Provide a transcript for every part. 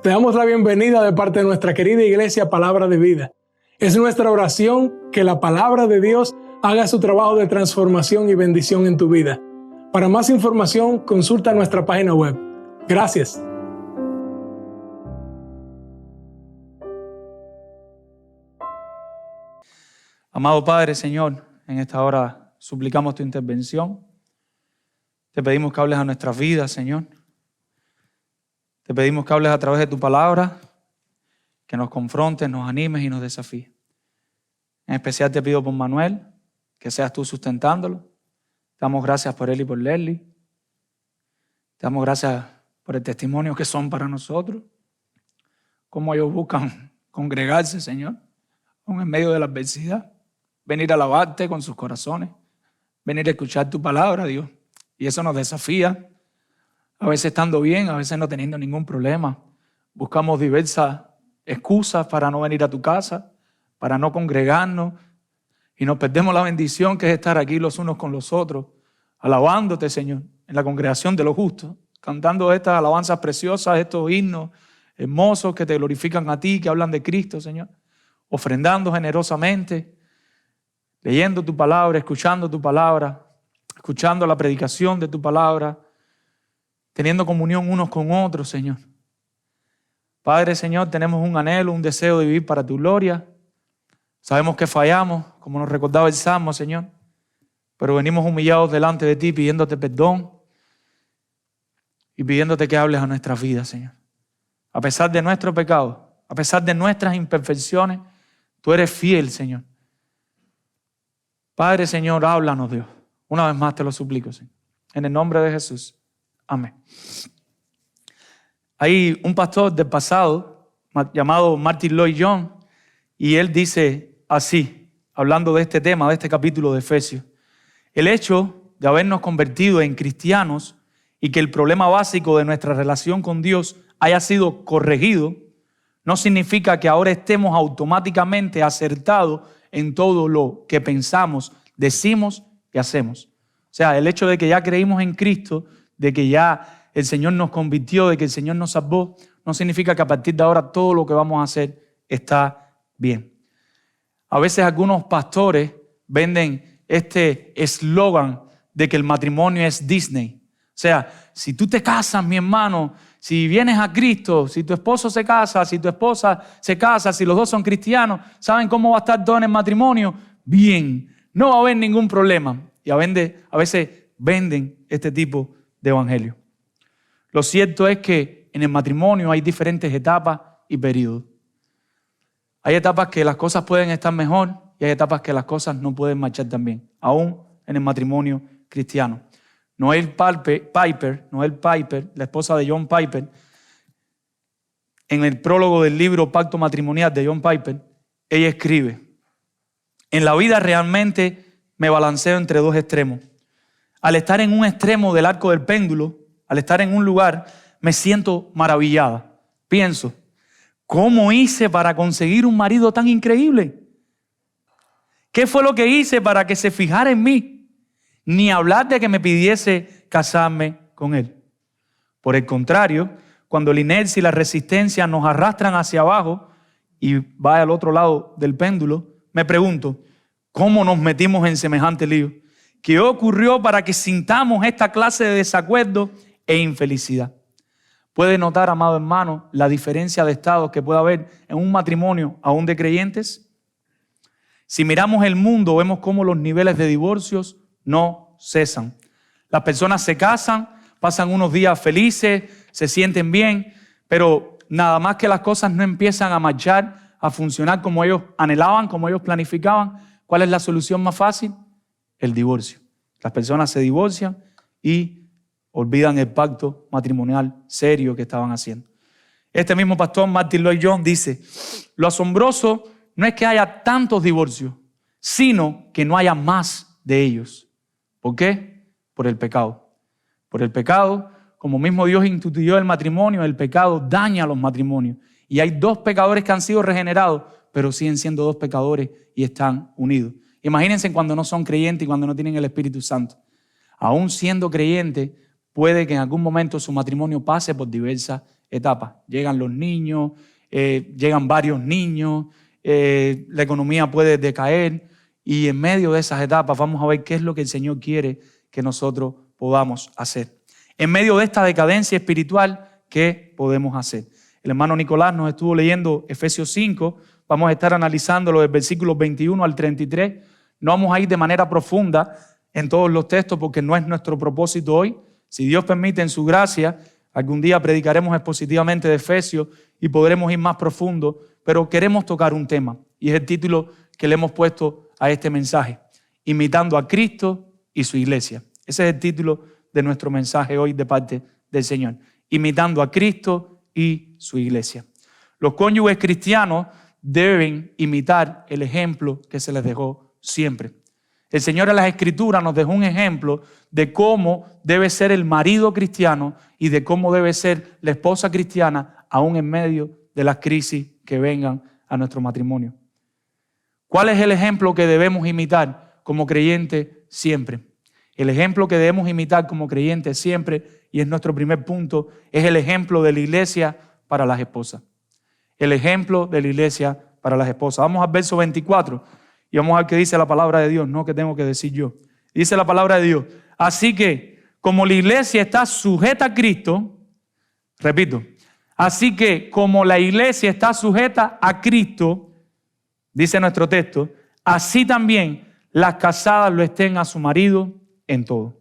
Te damos la bienvenida de parte de nuestra querida iglesia Palabra de Vida. Es nuestra oración que la Palabra de Dios haga su trabajo de transformación y bendición en tu vida. Para más información, consulta nuestra página web. Gracias. Amado Padre, Señor, en esta hora suplicamos tu intervención. Te pedimos que hables a nuestras vidas, Señor. Te pedimos que hables a través de tu palabra, que nos confrontes, nos animes y nos desafíes. En especial te pido por Manuel, que seas tú sustentándolo. Te damos gracias por él y por Leslie. Te damos gracias por el testimonio que son para nosotros. Cómo ellos buscan congregarse, Señor, aún en medio de la adversidad. Venir a alabarte con sus corazones. Venir a escuchar tu palabra, Dios. Y eso nos desafía. A veces estando bien, a veces no teniendo ningún problema. Buscamos diversas excusas para no venir a tu casa, para no congregarnos. Y nos perdemos la bendición que es estar aquí los unos con los otros, alabándote, Señor, en la congregación de los justos, cantando estas alabanzas preciosas, estos himnos hermosos que te glorifican a ti, que hablan de Cristo, Señor. Ofrendando generosamente, leyendo tu palabra, escuchando la predicación de tu palabra, teniendo comunión unos con otros, Señor. Padre, Señor, tenemos un anhelo, un deseo de vivir para tu gloria. Sabemos que fallamos, como nos recordaba el Salmo, Señor, pero venimos humillados delante de ti, pidiéndote perdón y pidiéndote que hables a nuestras vidas, Señor. A pesar de nuestro pecado, a pesar de nuestras imperfecciones, tú eres fiel, Señor. Padre, Señor, háblanos, Dios. Una vez más te lo suplico, Señor. En el nombre de Jesús. Amén. Hay un pastor del pasado llamado Martin Lloyd-Jones y él dice así, hablando de este tema, de este capítulo de Efesios: el hecho de habernos convertido en cristianos y que el problema básico de nuestra relación con Dios haya sido corregido no significa que ahora estemos automáticamente acertados en todo lo que pensamos, decimos y hacemos. O sea, el hecho de que ya creímos en Cristo, de que ya el Señor nos convirtió, de que el Señor nos salvó, no significa que a partir de ahora todo lo que vamos a hacer está bien. A veces algunos pastores venden este eslogan de que el matrimonio es Disney. O sea, si tú te casas, mi hermano, si vienes a Cristo, si tu esposo se casa, si tu esposa se casa, si los dos son cristianos, ¿saben cómo va a estar todo en el matrimonio? Bien, no va a haber ningún problema. Y a veces venden este tipo de evangelio. Lo cierto es que en el matrimonio hay diferentes etapas y periodos. Hay etapas que las cosas pueden estar mejor y hay etapas que las cosas no pueden marchar tan bien, aún en el matrimonio cristiano. Noel Piper, la esposa de John Piper, en el prólogo del libro Pacto Matrimonial de John Piper, ella escribe: en la vida realmente me balanceo entre dos extremos. Al estar en un extremo del arco del péndulo, al estar en un lugar, me siento maravillada. Pienso, ¿cómo hice para conseguir un marido tan increíble? ¿Qué fue lo que hice para que se fijara en mí? Ni hablar de que me pidiese casarme con él. Por el contrario, cuando la inercia y la resistencia nos arrastran hacia abajo y va al otro lado del péndulo, me pregunto, ¿cómo nos metimos en semejante lío? ¿Qué ocurrió para que sintamos esta clase de desacuerdo e infelicidad? ¿Puede notar, amado hermano, la diferencia de estados que puede haber en un matrimonio aún de creyentes? Si miramos el mundo, vemos cómo los niveles de divorcios no cesan. Las personas se casan, pasan unos días felices, se sienten bien, pero nada más que las cosas no empiezan a marchar, a funcionar como ellos anhelaban, como ellos planificaban. ¿Cuál es la solución más fácil? El divorcio. Las personas se divorcian y olvidan el pacto matrimonial serio que estaban haciendo. Este mismo pastor, Martin Lloyd-Jones, dice: lo asombroso no es que haya tantos divorcios, sino que no haya más de ellos. ¿Por qué? Por el pecado. Por el pecado, como mismo Dios instituyó el matrimonio, el pecado daña a los matrimonios. Y hay dos pecadores que han sido regenerados, pero siguen siendo dos pecadores y están unidos. Imagínense cuando no son creyentes y cuando no tienen el Espíritu Santo. Aún siendo creyentes, puede que en algún momento su matrimonio pase por diversas etapas. Llegan los niños, llegan varios niños, la economía puede decaer y en medio de esas etapas vamos a ver qué es lo que el Señor quiere que nosotros podamos hacer. En medio de esta decadencia espiritual, ¿qué podemos hacer? El hermano Nicolás nos estuvo leyendo Efesios 5, vamos a estar analizándolo del versículo 21 al 33. No vamos a ir de manera profunda en todos los textos porque no es nuestro propósito hoy. Si Dios permite, en su gracia, algún día predicaremos expositivamente de Efesios y podremos ir más profundo, pero queremos tocar un tema y es el título que le hemos puesto a este mensaje: imitando a Cristo y su iglesia. Ese es el título de nuestro mensaje hoy de parte del Señor: imitando a Cristo y su iglesia. Los cónyuges cristianos deben imitar el ejemplo que se les dejó siempre. El Señor en las Escrituras nos dejó un ejemplo de cómo debe ser el marido cristiano y de cómo debe ser la esposa cristiana aún en medio de las crisis que vengan a nuestro matrimonio. ¿Cuál es el ejemplo que debemos imitar como creyentes siempre? El ejemplo que debemos imitar como creyentes siempre, y es nuestro primer punto, es el ejemplo de la iglesia para las esposas. El ejemplo de la iglesia para las esposas. Vamos al verso 24 y vamos a ver qué dice la palabra de Dios, no que tengo que decir yo. Dice la palabra de Dios: así que como la iglesia está sujeta a Cristo, repito, así que como la iglesia está sujeta a Cristo, dice nuestro texto, así también las casadas lo estén a su marido en todo.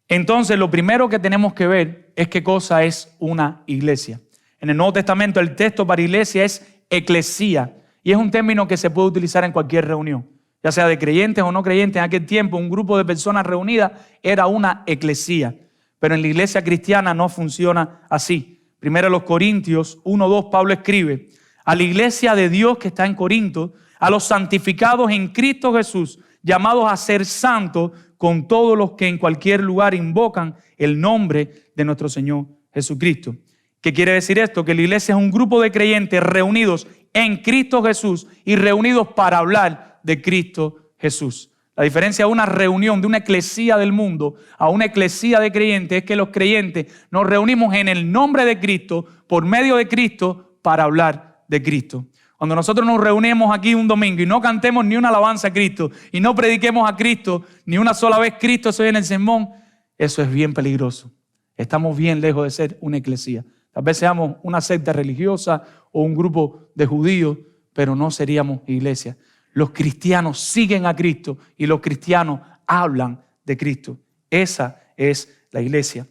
Entonces, lo primero que tenemos que ver es qué cosa es una iglesia. En el Nuevo Testamento el texto para iglesia es eclesía y es un término que se puede utilizar en cualquier reunión, ya sea de creyentes o no creyentes. En aquel tiempo un grupo de personas reunidas era una eclesía, pero en la iglesia cristiana no funciona así. Primero los Corintios 1:2 Pablo escribe: a la iglesia de Dios que está en Corinto, a los santificados en Cristo Jesús, llamados a ser santos con todos los que en cualquier lugar invocan el nombre de nuestro Señor Jesucristo. ¿Qué quiere decir esto? Que la iglesia es un grupo de creyentes reunidos en Cristo Jesús y reunidos para hablar de Cristo Jesús. La diferencia de una reunión, de una eclesía del mundo a una eclesía de creyentes, es que los creyentes nos reunimos en el nombre de Cristo, por medio de Cristo, para hablar de Cristo. Cuando nosotros nos reunimos aquí un domingo y no cantemos ni una alabanza a Cristo y no prediquemos a Cristo ni una sola vez Cristo se ve en el sermón, eso es bien peligroso. Estamos bien lejos de ser una eclesía. Tal vez seamos una secta religiosa o un grupo de judíos, pero no seríamos iglesia. Los cristianos siguen a Cristo y los cristianos hablan de Cristo. Esa es la iglesia.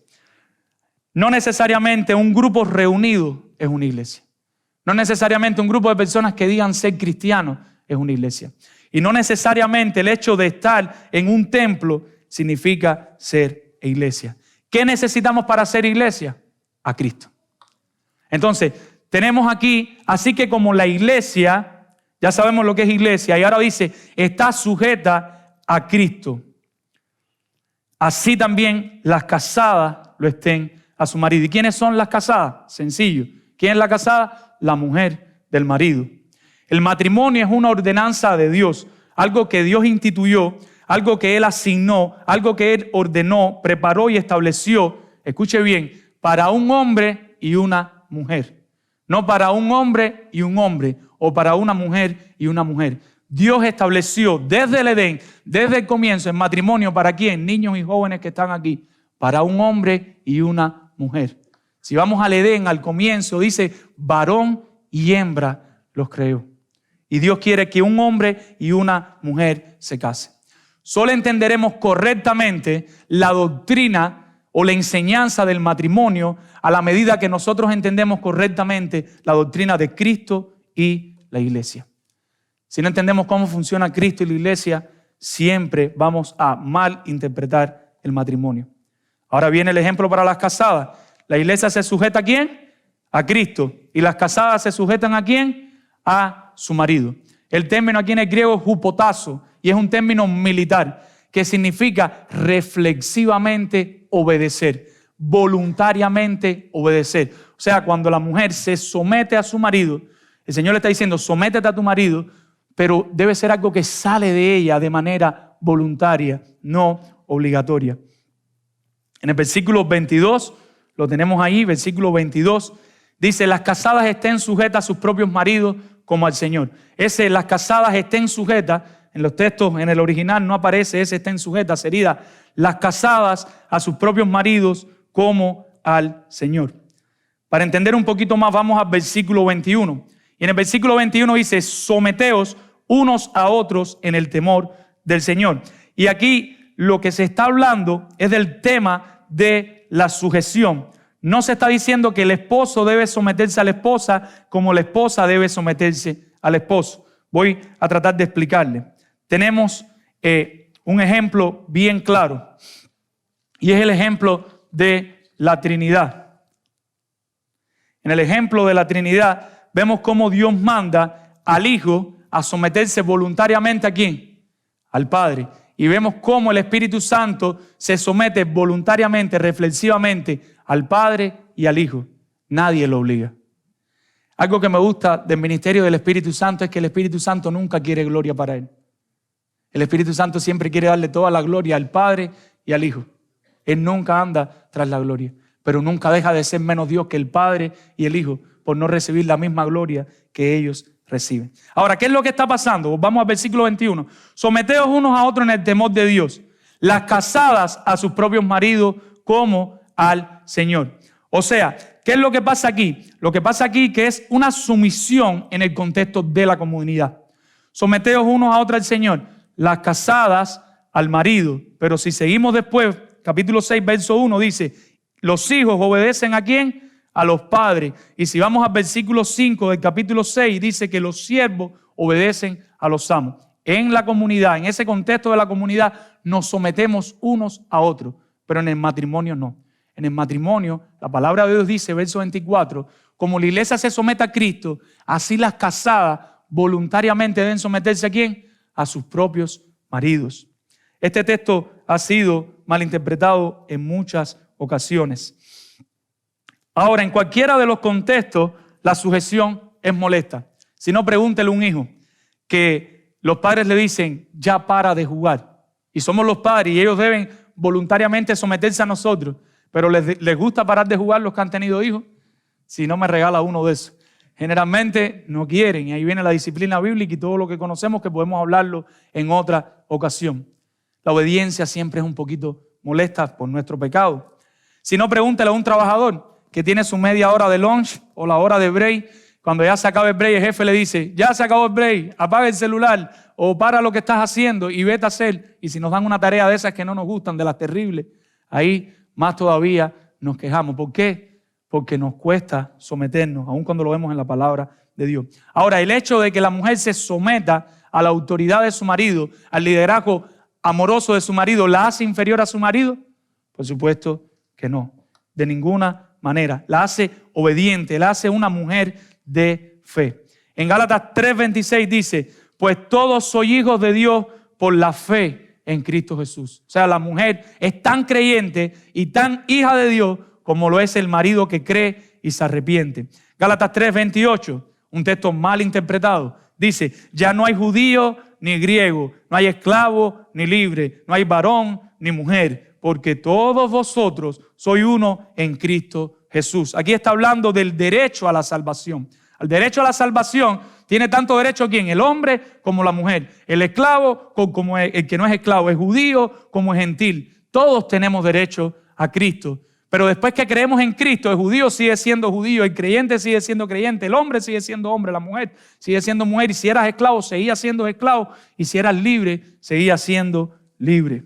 No necesariamente un grupo reunido es una iglesia. No necesariamente un grupo de personas que digan ser cristianos es una iglesia. Y no necesariamente el hecho de estar en un templo significa ser iglesia. ¿Qué necesitamos para ser iglesia? A Cristo. Entonces, tenemos aquí, así que como la iglesia, ya sabemos lo que es iglesia, y ahora dice, está sujeta a Cristo. Así también las casadas lo estén a su marido. ¿Y quiénes son las casadas? Sencillo. ¿Quién es la casada? La mujer del marido. El matrimonio es una ordenanza de Dios, algo que Dios instituyó, algo que Él asignó, algo que Él ordenó, preparó y estableció, escuche bien, para un hombre y una mujer. No para un hombre y un hombre, o para una mujer y una mujer. Dios estableció desde el Edén, desde el comienzo, el matrimonio, ¿para quién? Niños y jóvenes que están aquí, para un hombre y una mujer. Si vamos al Edén, al comienzo, dice, varón y hembra los creó. Y Dios quiere que un hombre y una mujer se casen. Solo entenderemos correctamente la doctrina o la enseñanza del matrimonio a la medida que nosotros entendemos correctamente la doctrina de Cristo y la iglesia. Si no entendemos cómo funciona Cristo y la iglesia, siempre vamos a malinterpretar el matrimonio. Ahora viene el ejemplo para las casadas. ¿La iglesia se sujeta a quién? A Cristo. ¿Y las casadas se sujetan a quién? A su marido. El término aquí en el griego es hupotazo y es un término militar que significa reflexivamente obedecer, voluntariamente obedecer. O sea, cuando la mujer se somete a su marido, el Señor le está diciendo, sométete a tu marido, pero debe ser algo que sale de ella de manera voluntaria, no obligatoria. En el versículo 22 lo tenemos ahí, versículo 22, dice, las casadas estén sujetas a sus propios maridos como al Señor. Ese, las casadas estén sujetas, en los textos, en el original no aparece ese estén sujetas, sería las casadas a sus propios maridos como al Señor. Para entender un poquito más, vamos al versículo 21. Y en el versículo 21 dice, someteos unos a otros en el temor del Señor. Y aquí lo que se está hablando es del tema de la sujeción. No se está diciendo que el esposo debe someterse a la esposa como la esposa debe someterse al esposo. Voy a tratar de explicarle. Tenemos un ejemplo bien claro y es el ejemplo de la Trinidad. En el ejemplo de la Trinidad vemos cómo Dios manda al Hijo a someterse voluntariamente ¿a quién? Al Padre. Y vemos cómo el Espíritu Santo se somete voluntariamente, reflexivamente al Padre y al Hijo. Nadie lo obliga. Algo que me gusta del ministerio del Espíritu Santo es que el Espíritu Santo nunca quiere gloria para Él. El Espíritu Santo siempre quiere darle toda la gloria al Padre y al Hijo. Él nunca anda tras la gloria, pero nunca deja de ser menos Dios que el Padre y el Hijo por no recibir la misma gloria que ellos reciben. Ahora, ¿qué es lo que está pasando? Vamos al versículo 21. Someteos unos a otros en el temor de Dios, las casadas a sus propios maridos como al Señor. O sea, ¿qué es lo que pasa aquí? Lo que pasa aquí que es una sumisión en el contexto de la comunidad. Someteos unos a otros al Señor, las casadas al marido. Pero si seguimos después, capítulo 6, verso 1 dice, los hijos obedecen ¿a quién? A los padres. Y si vamos al versículo 5 del capítulo 6, dice que los siervos obedecen a los amos. En la comunidad, en ese contexto de la comunidad, nos sometemos unos a otros, pero en el matrimonio no. En el matrimonio, la palabra de Dios dice, verso 24, como la iglesia se somete a Cristo, así las casadas voluntariamente deben someterse ¿a quién? A sus propios maridos. Este texto ha sido malinterpretado en muchas ocasiones. Ahora, en cualquiera de los contextos, la sujeción es molesta. Si no, pregúntele a un hijo que los padres le dicen, ya para de jugar. Y somos los padres y ellos deben voluntariamente someterse a nosotros. Pero les gusta parar de jugar los que han tenido hijos. Si no, me regala uno de esos. Generalmente no quieren. Y ahí viene la disciplina bíblica y todo lo que conocemos que podemos hablarlo en otra ocasión. La obediencia siempre es un poquito molesta por nuestro pecado. Si no, pregúntele a un trabajador que tiene su media hora de lunch o la hora de break. Cuando ya se acaba el break, el jefe le dice, ya se acabó el break, apaga el celular o para lo que estás haciendo y vete a hacer. Y si nos dan una tarea de esas que no nos gustan, de las terribles, ahí más todavía nos quejamos. ¿Por qué? Porque nos cuesta someternos, aun cuando lo vemos en la palabra de Dios. Ahora, el hecho de que la mujer se someta a la autoridad de su marido, al liderazgo amoroso de su marido, ¿la hace inferior a su marido? Por supuesto que no, de ninguna manera. La hace obediente, la hace una mujer de fe. En Gálatas 3:26 dice, pues todos sois hijos de Dios por la fe en Cristo Jesús. O sea, la mujer es tan creyente y tan hija de Dios como lo es el marido que cree y se arrepiente. Gálatas 3:28, un texto mal interpretado, dice, ya no hay judío ni griego, no hay esclavo ni libre, no hay varón ni mujer, porque todos vosotros sois uno en Cristo Jesús. Aquí está hablando del derecho a la salvación. El derecho a la salvación tiene tanto derecho ¿quién? El hombre como la mujer. El esclavo como el que no es esclavo, el judío como el gentil. Todos tenemos derecho a Cristo. Pero después que creemos en Cristo, el judío sigue siendo judío, el creyente sigue siendo creyente, el hombre sigue siendo hombre, la mujer sigue siendo mujer. Y si eras esclavo, seguías siendo esclavo. Y si eras libre, seguías siendo libre.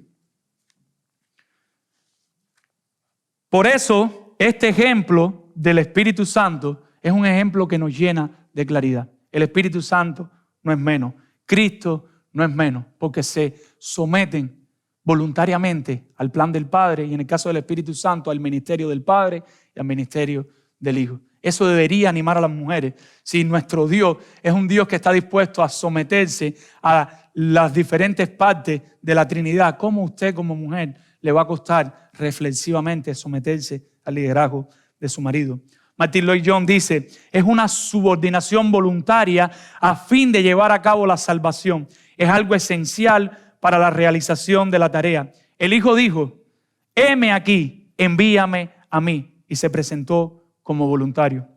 Por eso, este ejemplo del Espíritu Santo es un ejemplo que nos llena de claridad. El Espíritu Santo no es menos. Cristo no es menos, porque se someten voluntariamente al plan del Padre y en el caso del Espíritu Santo al ministerio del Padre y al ministerio del Hijo. Eso debería animar a las mujeres. Si nuestro Dios es un Dios que está dispuesto a someterse a las diferentes partes de la Trinidad, ¿cómo usted como mujer le va a costar reflexivamente someterse al liderazgo de su marido? Martin Lloyd-Jones dice, es una subordinación voluntaria a fin de llevar a cabo la salvación. Es algo esencial para la realización de la tarea. El Hijo dijo, heme aquí, envíame a mí. y se presentó como voluntario.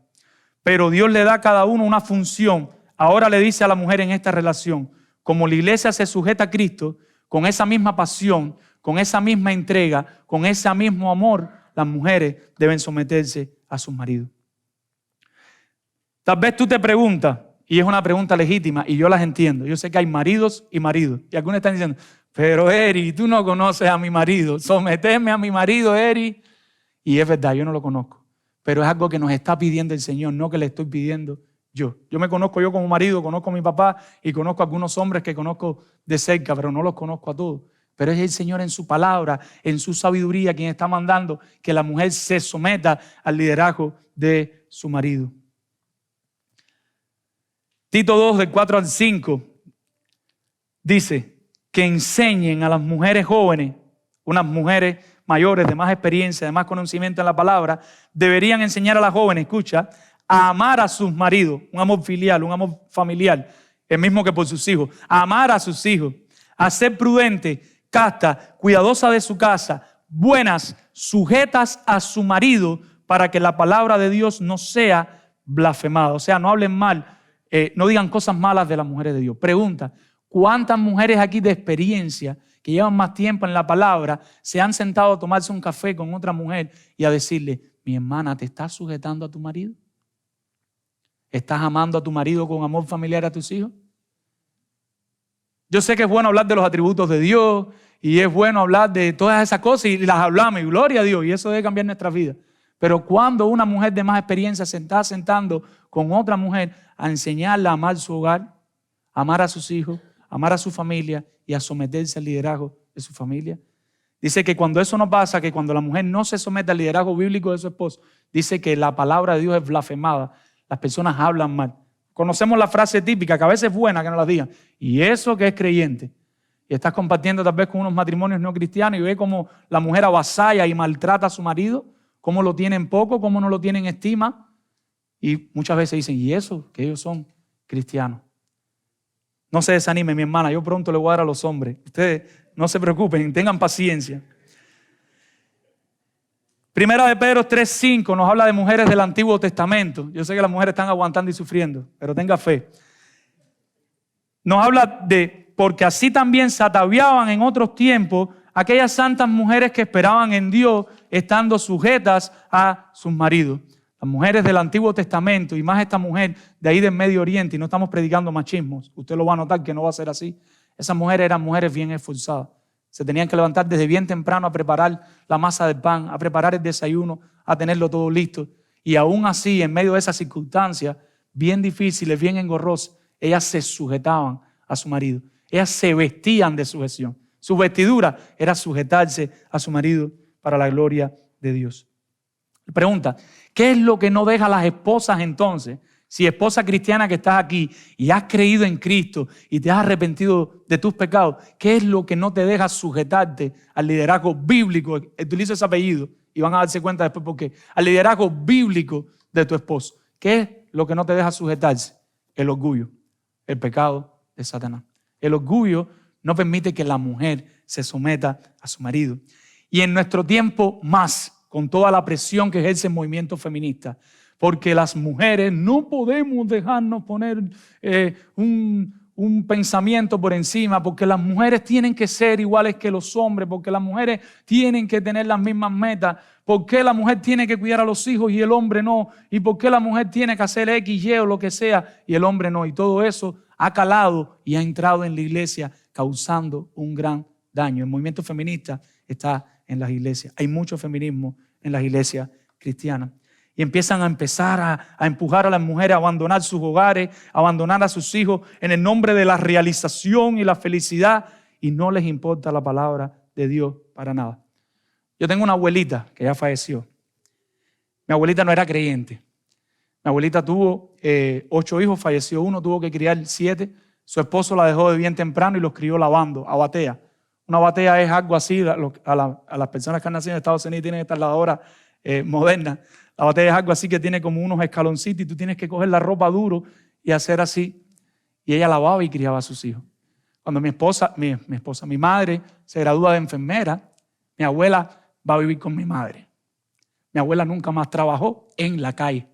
Pero Dios le da a cada uno una función. Ahora le dice a la mujer en esta relación, como la iglesia se sujeta a Cristo, con esa misma pasión, con esa misma entrega, con ese mismo amor, las mujeres deben someterse a sus maridos. Tal vez tú te preguntas, y es una pregunta legítima, y yo las entiendo. Yo sé que hay maridos y maridos. Y algunos están diciendo, pero Eri, tú no conoces a mi marido. Someteme a mi marido, Eri. Y es verdad, yo no lo conozco. Pero es algo que nos está pidiendo el Señor, no que le estoy pidiendo yo. Yo me conozco yo como marido, conozco a mi papá y conozco a algunos hombres que conozco de cerca, pero no los conozco a todos. Pero es el Señor en su palabra, en su sabiduría, quien está mandando que la mujer se someta al liderazgo de su marido. Tito 2, del 4 al 5, dice que enseñen a las mujeres jóvenes, unas mujeres mayores de más experiencia, de más conocimiento en la palabra, deberían enseñar a las jóvenes, escucha, a amar a sus maridos, un amor filial, un amor familiar, el mismo que por sus hijos, a amar a sus hijos, a ser prudente, casta, cuidadosa de su casa, buenas, sujetas a su marido, para que la palabra de Dios no sea blasfemada. O sea, no hablen mal, no digan cosas malas de las mujeres de Dios. Pregunta, ¿cuántas mujeres aquí de experiencia que llevan más tiempo en la palabra se han sentado a tomarse un café con otra mujer y a decirle, mi hermana, ¿te estás sujetando a tu marido? ¿Estás amando a tu marido con amor familiar a tus hijos? Yo sé que es bueno hablar de los atributos de Dios y es bueno hablar de todas esas cosas y las hablamos y gloria a Dios y eso debe cambiar nuestra vida. Pero cuando una mujer de más experiencia se está sentando con otra mujer a enseñarla a amar su hogar, a amar a sus hijos, a amar a su familia y a someterse al liderazgo de su familia. Dice que cuando eso no pasa, que cuando la mujer no se somete al liderazgo bíblico de su esposo, dice que la palabra de Dios es blasfemada. Las personas hablan mal. Conocemos la frase típica, que a veces es buena que no la digan. Y eso que es creyente. Y estás compartiendo tal vez con unos matrimonios no cristianos y ve cómo la mujer avasalla y maltrata a su marido, cómo lo tienen poco, cómo no lo tienen estima. Y muchas veces dicen, ¿y eso? Que ellos son cristianos. No se desanimen, mi hermana, yo pronto le voy a dar a los hombres. Ustedes no se preocupen, tengan paciencia. Primera de Pedro 3:5 nos habla de mujeres del Antiguo Testamento. Yo sé que las mujeres están aguantando y sufriendo, pero tenga fe. Nos habla de, porque así también se ataviaban en otros tiempos aquellas santas mujeres que esperaban en Dios, estando sujetas a sus maridos. Las mujeres del Antiguo Testamento, y más esta mujer de ahí del Medio Oriente, y no estamos predicando machismos, usted lo va a notar que no va a ser así. Esas mujeres eran mujeres bien esforzadas. Se tenían que levantar desde bien temprano a preparar la masa del pan, a preparar el desayuno, a tenerlo todo listo. Y aún así, en medio de esas circunstancias bien difíciles, bien engorrosas, ellas se sujetaban a su marido. Ellas se vestían de sujeción. Su vestidura era sujetarse a su marido para la gloria de Dios. Pregunta, ¿qué es lo que no deja a las esposas entonces? Si esposa cristiana que estás aquí y has creído en Cristo y te has arrepentido de tus pecados, ¿qué es lo que no te deja sujetarte al liderazgo bíblico? Utilizo ese apellido y van a darse cuenta después por qué. Al liderazgo bíblico de tu esposo. ¿Qué es lo que no te deja sujetarse? El orgullo, el pecado de Satanás. El orgullo no permite que la mujer se someta a su marido. Y en nuestro tiempo más, con toda la presión que ejerce el movimiento feminista, porque las mujeres no podemos dejarnos poner un pensamiento por encima, porque las mujeres tienen que ser iguales que los hombres, porque las mujeres tienen que tener las mismas metas, porque la mujer tiene que cuidar a los hijos y el hombre no, y porque la mujer tiene que hacer X, Y o lo que sea y el hombre no. Y todo eso ha calado y ha entrado en la iglesia causando un gran daño. El movimiento feminista está en las iglesias. Hay mucho feminismo en las iglesias cristianas. Y empiezan a empujar a las mujeres a abandonar sus hogares, a abandonar a sus hijos en el nombre de la realización y la felicidad, y no les importa la palabra de Dios para nada. Yo tengo una abuelita que ya falleció. Mi abuelita no era creyente. Mi abuelita tuvo 8 hijos, falleció uno, tuvo que criar 7. Su esposo la dejó de bien temprano y los crió lavando, a batea. Una batea es algo así, a las personas que han nacido en Estados Unidos tienen estas lavadoras modernas. La batea es algo así que tiene como unos escaloncitos y tú tienes que coger la ropa duro y hacer así. Y ella lavaba y criaba a sus hijos. Cuando mi madre se gradúa de enfermera, mi abuela va a vivir con mi madre. Mi abuela nunca más trabajó en la calle.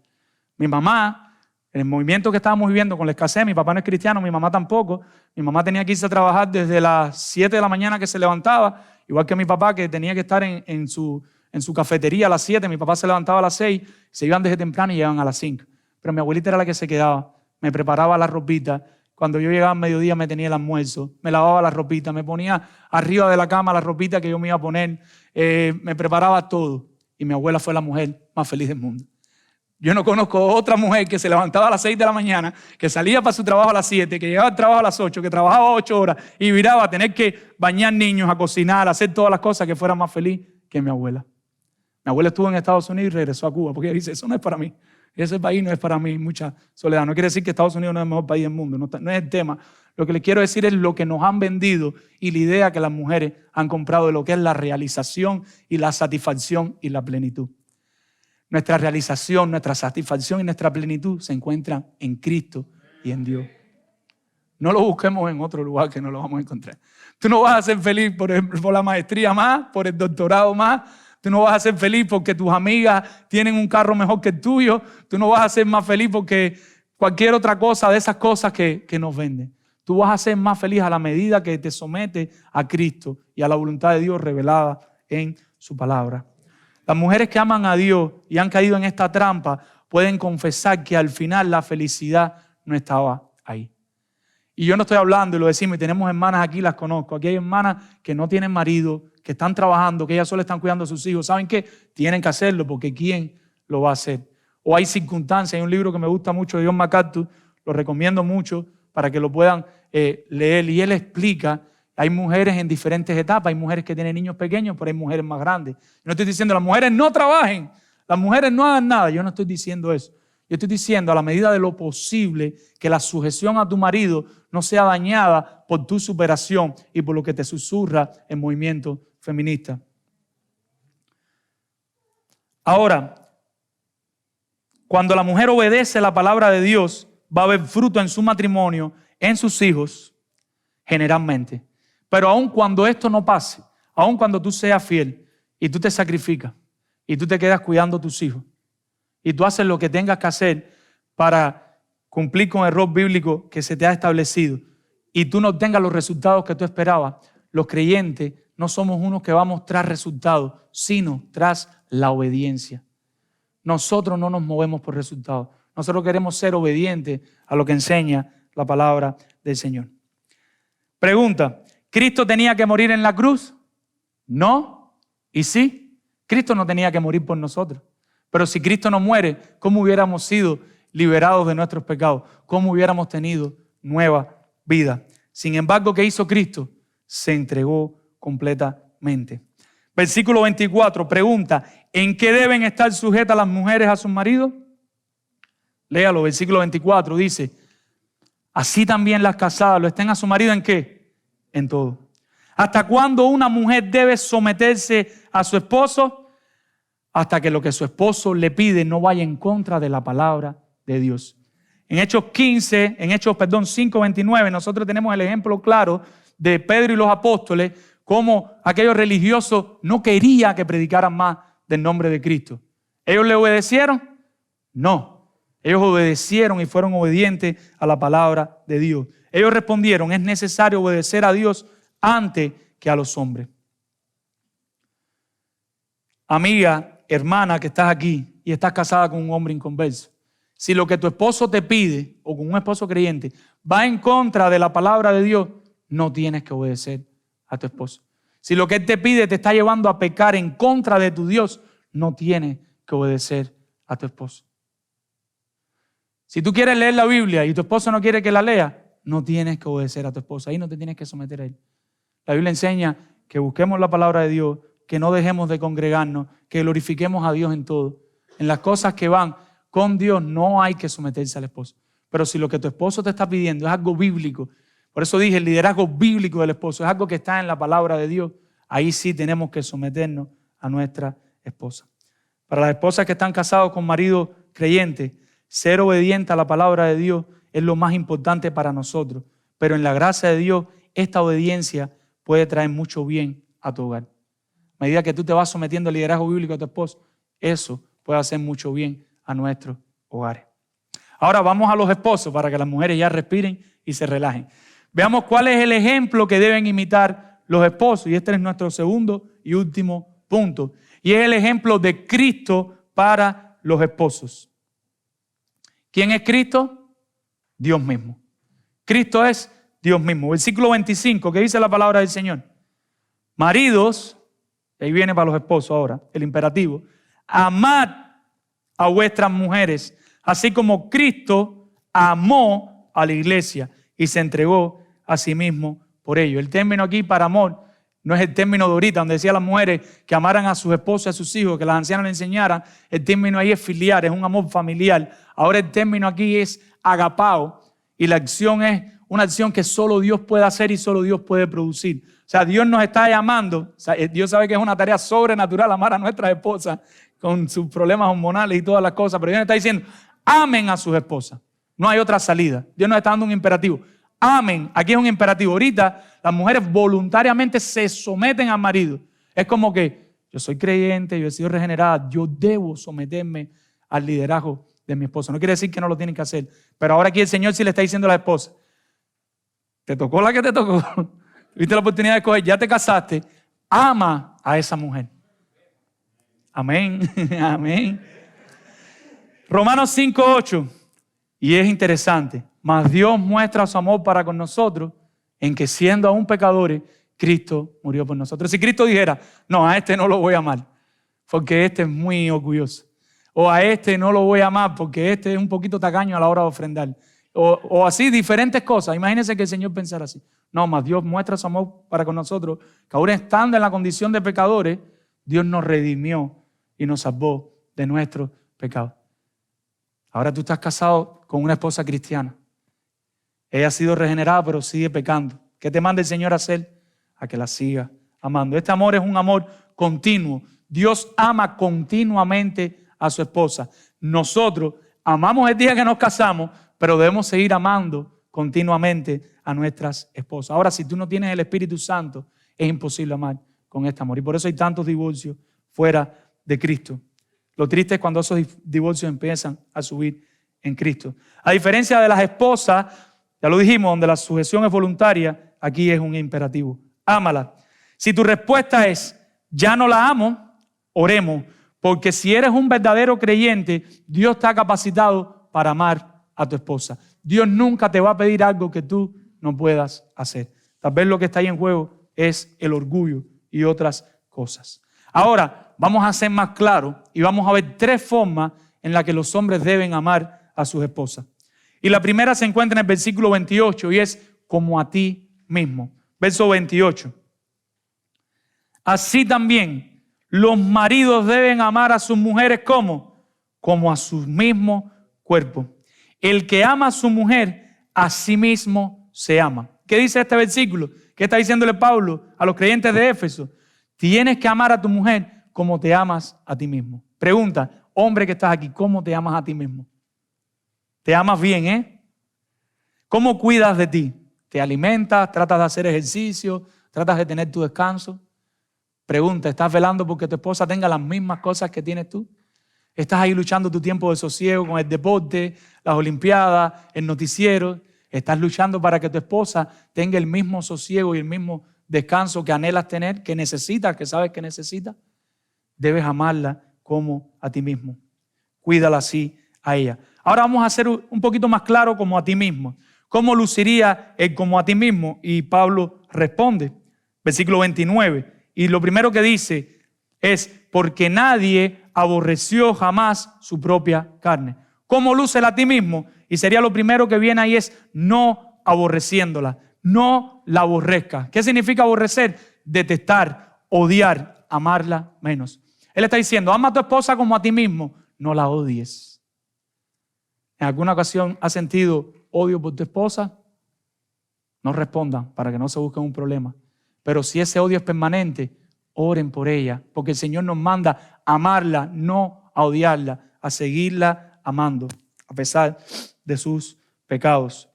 Mi mamá, en el movimiento que estábamos viviendo con la escasez, mi papá no es cristiano, mi mamá tampoco. Mi mamá tenía que irse a trabajar desde las 7 de la mañana que se levantaba, igual que mi papá, que tenía que estar en su cafetería a las 7. Mi papá se levantaba a las 6, se iban desde temprano y llegaban a las 5. Pero mi abuelita era la que se quedaba, me preparaba la ropita. Cuando yo llegaba al mediodía me tenía el almuerzo, me lavaba la ropita, me ponía arriba de la cama la ropita que yo me iba a poner, me preparaba todo. Y mi abuela fue la mujer más feliz del mundo. Yo no conozco otra mujer que se levantaba a las 6 de la mañana, que salía para su trabajo a las 7, que llegaba al trabajo a las 8, que trabajaba 8 horas y viraba a tener que bañar niños, a cocinar, a hacer todas las cosas, que fuera más feliz que mi abuela. Mi abuela estuvo en Estados Unidos y regresó a Cuba porque ella dice, eso no es para mí. Ese país no es para mí, mucha soledad. No quiere decir que Estados Unidos no es el mejor país del mundo, no es el tema. Lo que le quiero decir es lo que nos han vendido y la idea que las mujeres han comprado de lo que es la realización y la satisfacción y la plenitud. Nuestra realización, nuestra satisfacción y nuestra plenitud se encuentran en Cristo y en Dios. No lo busquemos en otro lugar que no lo vamos a encontrar. Tú no vas a ser feliz por la maestría más, por el doctorado más. Tú no vas a ser feliz porque tus amigas tienen un carro mejor que el tuyo. Tú no vas a ser más feliz porque cualquier otra cosa de esas cosas que nos venden. Tú vas a ser más feliz a la medida que te sometes a Cristo y a la voluntad de Dios revelada en su palabra. Las mujeres que aman a Dios y han caído en esta trampa pueden confesar que al final la felicidad no estaba ahí. Y yo no estoy hablando, y lo decimos, y tenemos hermanas aquí, las conozco. Aquí hay hermanas que no tienen marido, que están trabajando, que ellas solo están cuidando a sus hijos. ¿Saben qué? Tienen que hacerlo porque ¿quién lo va a hacer? O hay circunstancias. Hay un libro que me gusta mucho de John MacArthur, lo recomiendo mucho para que lo puedan leer. Y él explica, hay mujeres en diferentes etapas. Hay mujeres que tienen niños pequeños, pero hay mujeres más grandes. Yo no estoy diciendo las mujeres no trabajen, las mujeres no hagan nada. Yo no estoy diciendo eso. Yo estoy diciendo a la medida de lo posible que la sujeción a tu marido no sea dañada por tu superación y por lo que te susurra el movimiento feminista. Ahora, cuando la mujer obedece la palabra de Dios, va a haber fruto en su matrimonio, en sus hijos, generalmente. Pero aun cuando esto no pase, aun cuando tú seas fiel y tú te sacrificas y tú te quedas cuidando a tus hijos y tú haces lo que tengas que hacer para cumplir con el rol bíblico que se te ha establecido y tú no obtengas los resultados que tú esperabas, los creyentes no somos unos que vamos tras resultados, sino tras la obediencia. Nosotros no nos movemos por resultados. Nosotros queremos ser obedientes a lo que enseña la palabra del Señor. Pregunta, ¿Cristo tenía que morir en la cruz? No y sí. Cristo no tenía que morir por nosotros. Pero si Cristo no muere, ¿cómo hubiéramos sido liberados de nuestros pecados? ¿Cómo hubiéramos tenido nueva vida? Sin embargo, ¿qué hizo Cristo? Se entregó completamente. Versículo 24, pregunta, ¿en qué deben estar sujetas las mujeres a sus maridos? Léalo, versículo 24, dice, así también las casadas lo estén a su marido, ¿en qué? En todo. ¿Hasta cuándo una mujer debe someterse a su esposo? Hasta que lo que su esposo le pide no vaya en contra de la palabra de Dios. En Hechos 5:29, nosotros tenemos el ejemplo claro de Pedro y los apóstoles, cómo aquellos religiosos no querían que predicaran más del nombre de Cristo. ¿Ellos le obedecieron? No. Ellos obedecieron y fueron obedientes a la palabra de Dios. Ellos respondieron, es necesario obedecer a Dios antes que a los hombres. Amiga, hermana que estás aquí y estás casada con un hombre inconverso, si lo que tu esposo te pide o con un esposo creyente va en contra de la palabra de Dios, no tienes que obedecer a tu esposo. Si lo que él te pide te está llevando a pecar en contra de tu Dios, no tienes que obedecer a tu esposo. Si tú quieres leer la Biblia y tu esposo no quiere que la lea, no tienes que obedecer a tu esposo. Ahí no te tienes que someter a él. La Biblia enseña que busquemos la palabra de Dios, que no dejemos de congregarnos, que glorifiquemos a Dios en todo. En las cosas que van con Dios no hay que someterse al esposo. Pero si lo que tu esposo te está pidiendo es algo bíblico, por eso dije el liderazgo bíblico del esposo, es algo que está en la palabra de Dios, ahí sí tenemos que someternos a nuestra esposa. Para las esposas que están casadas con maridos creyentes, ser obediente a la palabra de Dios es lo más importante para nosotros. Pero en la gracia de Dios, esta obediencia puede traer mucho bien a tu hogar. A medida que tú te vas sometiendo al liderazgo bíblico a tu esposo, eso puede hacer mucho bien a nuestros hogares. Ahora vamos a los esposos para que las mujeres ya respiren y se relajen. Veamos cuál es el ejemplo que deben imitar los esposos. Y este es nuestro segundo y último punto. Y es el ejemplo de Cristo para los esposos. ¿Quién es Cristo? Dios mismo. Cristo es Dios mismo. Versículo 25, que dice la palabra del Señor. Maridos, ahí viene para los esposos ahora, el imperativo. Amad a vuestras mujeres, así como Cristo amó a la iglesia y se entregó a sí mismo por ello. El término aquí para amor no es el término de ahorita, donde decía las mujeres que amaran a sus esposos y a sus hijos, que las ancianas le enseñaran. El término ahí es filial, es un amor familiar. Ahora el término aquí es agapao, y la acción es una acción que solo Dios puede hacer y solo Dios puede producir. O sea, Dios nos está llamando. O sea, Dios sabe que es una tarea sobrenatural amar a nuestras esposas con sus problemas hormonales y todas las cosas, pero Dios nos está diciendo, amen a sus esposas. No hay otra salida. Dios nos está dando un imperativo. Amen. Aquí es un imperativo. Ahorita las mujeres voluntariamente se someten al marido. Es como que yo soy creyente, yo he sido regenerada, yo debo someterme al liderazgo de mi esposa. No quiere decir que no lo tienen que hacer, pero ahora aquí el Señor sí le está diciendo a la esposa, te tocó la que te tocó, tuviste la oportunidad de escoger, ya te casaste, ama a esa mujer. Amén, amén. Romanos 5:8, y es interesante, mas Dios muestra su amor para con nosotros en que siendo aún pecadores, Cristo murió por nosotros. Si Cristo dijera, no, a este no lo voy a amar, porque este es muy orgulloso, o a este no lo voy a amar porque este es un poquito tacaño a la hora de ofrendar, o así diferentes cosas. Imagínense que el Señor pensara así. No, más Dios muestra su amor para con nosotros, que ahora estando en la condición de pecadores, Dios nos redimió y nos salvó de nuestros pecados. Ahora tú estás casado con una esposa cristiana. Ella ha sido regenerada, pero sigue pecando. ¿Qué te manda el Señor a hacer? A que la siga amando. Este amor es un amor continuo. Dios ama continuamente a su esposa. Nosotros amamos el día que nos casamos, pero debemos seguir amando continuamente a nuestras esposas. Ahora, si tú no tienes el Espíritu Santo, es imposible amar con este amor. Y por eso hay tantos divorcios fuera de Cristo. Lo triste es cuando esos divorcios empiezan a subir en Cristo. A diferencia de las esposas, ya lo dijimos, donde la sujeción es voluntaria, aquí es un imperativo. Ámala. Si tu respuesta es, ya no la amo, oremos. Porque si eres un verdadero creyente, Dios está capacitado para amar a tu esposa. Dios nunca te va a pedir algo que tú no puedas hacer. Tal vez lo que está ahí en juego es el orgullo y otras cosas. Ahora, vamos a ser más claros y vamos a ver 3 formas en las que los hombres deben amar a sus esposas. Y la primera se encuentra en el versículo 28 y es como a ti mismo. Verso 28. Así también los maridos deben amar a sus mujeres ¿cómo? Como a su mismo cuerpo. El que ama a su mujer, a sí mismo se ama. ¿Qué dice este versículo? ¿Qué está diciéndole Pablo a los creyentes de Éfeso? Tienes que amar a tu mujer como te amas a ti mismo. Pregunta, hombre que estás aquí, ¿cómo te amas a ti mismo? ¿Te amas bien, ¿Cómo cuidas de ti? ¿Te alimentas? ¿Tratas de hacer ejercicio? ¿Tratas de tener tu descanso? Pregunta, ¿estás velando porque tu esposa tenga las mismas cosas que tienes tú? ¿Estás ahí luchando tu tiempo de sosiego con el deporte, las olimpiadas, el noticiero? ¿Estás luchando para que tu esposa tenga el mismo sosiego y el mismo descanso que anhelas tener, que necesitas, que sabes que necesitas? Debes amarla como a ti mismo. Cuídala así a ella. Ahora vamos a hacer un poquito más claro como a ti mismo. ¿Cómo luciría el como a ti mismo? Y Pablo responde, versículo 29. Y lo primero que dice es, porque nadie aborreció jamás su propia carne. ¿Cómo lúcela a ti mismo? Y sería lo primero que viene ahí es no aborreciéndola. No la aborrezca. ¿Qué significa aborrecer? Detestar, odiar, amarla menos. Él está diciendo, ama a tu esposa como a ti mismo, no la odies. ¿En alguna ocasión has sentido odio por tu esposa? No respondan para que no se busquen un problema. Pero si ese odio es permanente, oren por ella, porque el Señor nos manda a amarla, no a odiarla, a seguirla amando, a pesar de sus pecados.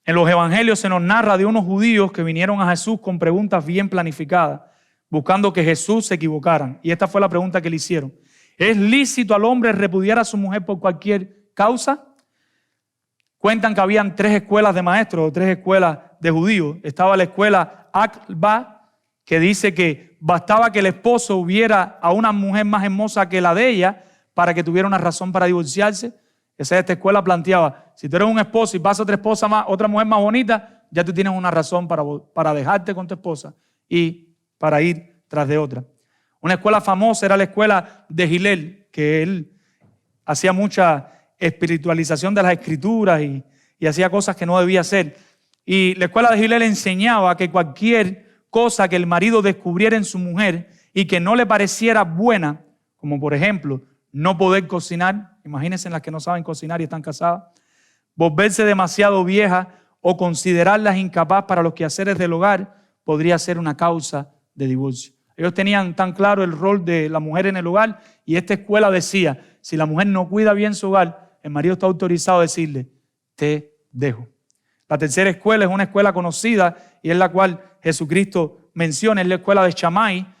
En los evangelios se nos narra de unos judíos que vinieron a Jesús con preguntas bien planificadas. buscando que Jesús se equivocaran. Y esta fue la pregunta que le hicieron. ¿Es lícito al hombre repudiar a su mujer por cualquier causa? Cuentan que habían 3 escuelas de maestros o 3 escuelas de judíos. Estaba la escuela Akba, que dice que bastaba que el esposo hubiera a una mujer más hermosa que la de ella para que tuviera una razón para divorciarse. Esta escuela planteaba, si tú eres un esposo y vas a otra mujer más bonita, ya tú tienes una razón para dejarte con tu esposa y para ir tras de otra. Una escuela famosa era la escuela de Hillel, que él hacía mucha espiritualización de las escrituras y hacía cosas que no debía hacer. Y la escuela de Hillel enseñaba que cualquier cosa que el marido descubriera en su mujer y que no le pareciera buena, como por ejemplo no poder cocinar, imagínense las que no saben cocinar y están casadas, volverse demasiado vieja o considerarlas incapaz para los quehaceres del hogar, podría ser una causa de divorcio. Ellos tenían tan claro el rol de la mujer en el hogar y esta escuela decía, si la mujer no cuida bien su hogar, el marido está autorizado a decirle, te dejo. La tercera escuela es una escuela conocida y es la cual Jesucristo menciona, es la escuela de Shammai.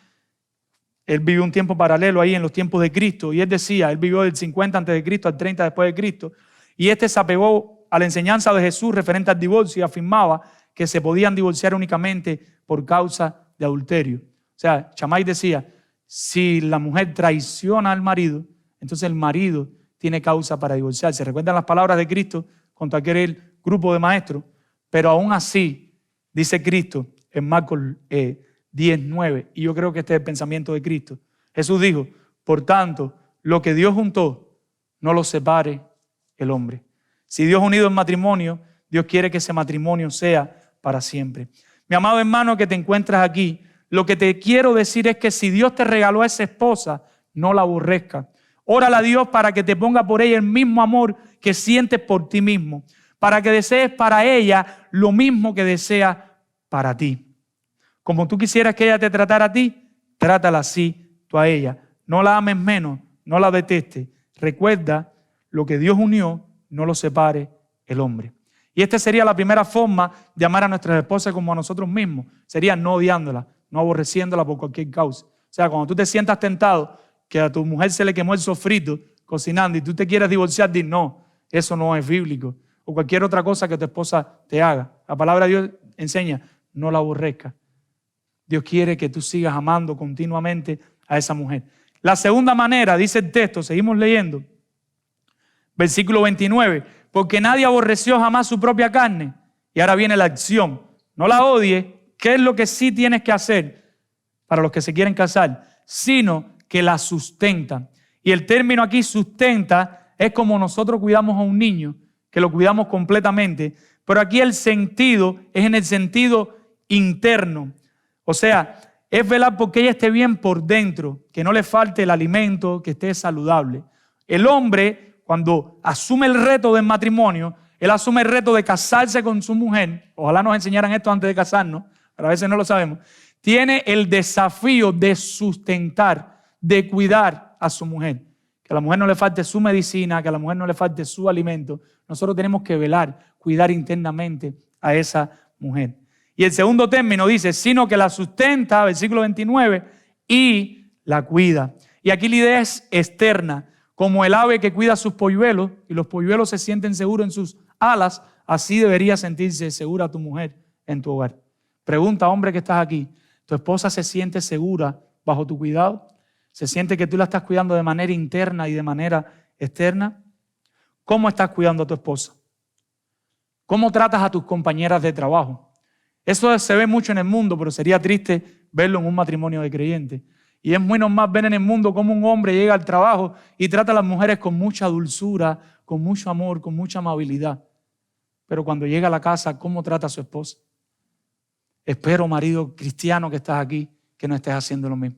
Él vivió un tiempo paralelo ahí en los tiempos de Cristo y él decía, él vivió del 50 antes de Cristo al 30 después de Cristo y se apegó a la enseñanza de Jesús referente al divorcio y afirmaba que se podían divorciar únicamente por causa de adulterio. O sea, Shammai decía, si la mujer traiciona al marido, entonces el marido tiene causa para divorciarse. ¿Recuerdan las palabras de Cristo contra aquel grupo de maestros? Pero aún así, dice Cristo en Marcos 10:9, y yo creo que este es el pensamiento de Cristo. Jesús dijo, por tanto, lo que Dios juntó, no lo separe el hombre. Si Dios ha unido en matrimonio, Dios quiere que ese matrimonio sea para siempre. Mi amado hermano que te encuentras aquí, lo que te quiero decir es que si Dios te regaló a esa esposa, no la aborrezca. Órale a Dios para que te ponga por ella el mismo amor que sientes por ti mismo, para que desees para ella lo mismo que desea para ti. Como tú quisieras que ella te tratara a ti, trátala así tú a ella. No la ames menos, no la detestes. Recuerda, lo que Dios unió, no lo separe el hombre. Y esta sería la primera forma de amar a nuestras esposas como a nosotros mismos. Sería no odiándola, no aborreciéndola por cualquier causa. O sea, cuando tú te sientas tentado que a tu mujer se le quemó el sofrito cocinando y tú te quieres divorciar, di no, eso no es bíblico. O cualquier otra cosa que tu esposa te haga. La palabra de Dios enseña, no la aborrezca. Dios quiere que tú sigas amando continuamente a esa mujer. La segunda manera, dice el texto, seguimos leyendo, versículo 29, porque nadie aborreció jamás su propia carne. Y ahora viene la acción. No la odies. ¿Qué es lo que sí tienes que hacer para los que se quieren casar? Sino que la sustenta. Y el término aquí sustenta es como nosotros cuidamos a un niño, que lo cuidamos completamente. Pero aquí el sentido es en el sentido interno. O sea, es velar porque ella esté bien por dentro, que no le falte el alimento, que esté saludable. El hombre, cuando asume el reto del matrimonio, él asume el reto de casarse con su mujer. Ojalá nos enseñaran esto antes de casarnos, pero a veces no lo sabemos. Tiene el desafío de sustentar, de cuidar a su mujer. Que a la mujer no le falte su medicina, que a la mujer no le falte su alimento. Nosotros tenemos que velar, cuidar internamente a esa mujer. Y el segundo término dice, sino que la sustenta, versículo 29, y la cuida. Y aquí la idea es externa, como el ave que cuida a sus polluelos, y los polluelos se sienten seguros en sus alas, así debería sentirse segura tu mujer en tu hogar. Pregunta, hombre que estás aquí, ¿tu esposa se siente segura bajo tu cuidado? ¿Se siente que tú la estás cuidando de manera interna y de manera externa? ¿Cómo estás cuidando a tu esposa? ¿Cómo tratas a tus compañeras de trabajo? Eso se ve mucho en el mundo, pero sería triste verlo en un matrimonio de creyentes. Y es muy normal ver en el mundo cómo un hombre llega al trabajo y trata a las mujeres con mucha dulzura, con mucho amor, con mucha amabilidad. Pero cuando llega a la casa, ¿cómo trata a su esposa? Espero, marido cristiano que estás aquí, que no estés haciendo lo mismo.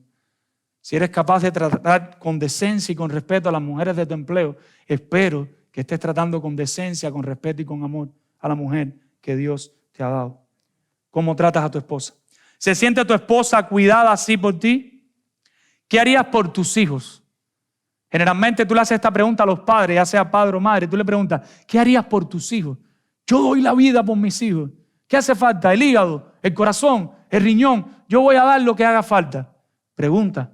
Si eres capaz de tratar con decencia y con respeto a las mujeres de tu empleo, espero que estés tratando con decencia, con respeto y con amor a la mujer que Dios te ha dado. ¿Cómo tratas a tu esposa? ¿Se siente tu esposa cuidada así por ti? ¿Qué harías por tus hijos? Generalmente tú le haces esta pregunta a los padres, ya sea padre o madre, tú le preguntas, ¿qué harías por tus hijos? Yo doy la vida por mis hijos. ¿Qué hace falta? El hígado, el corazón, el riñón, yo voy a dar lo que haga falta. Pregunta,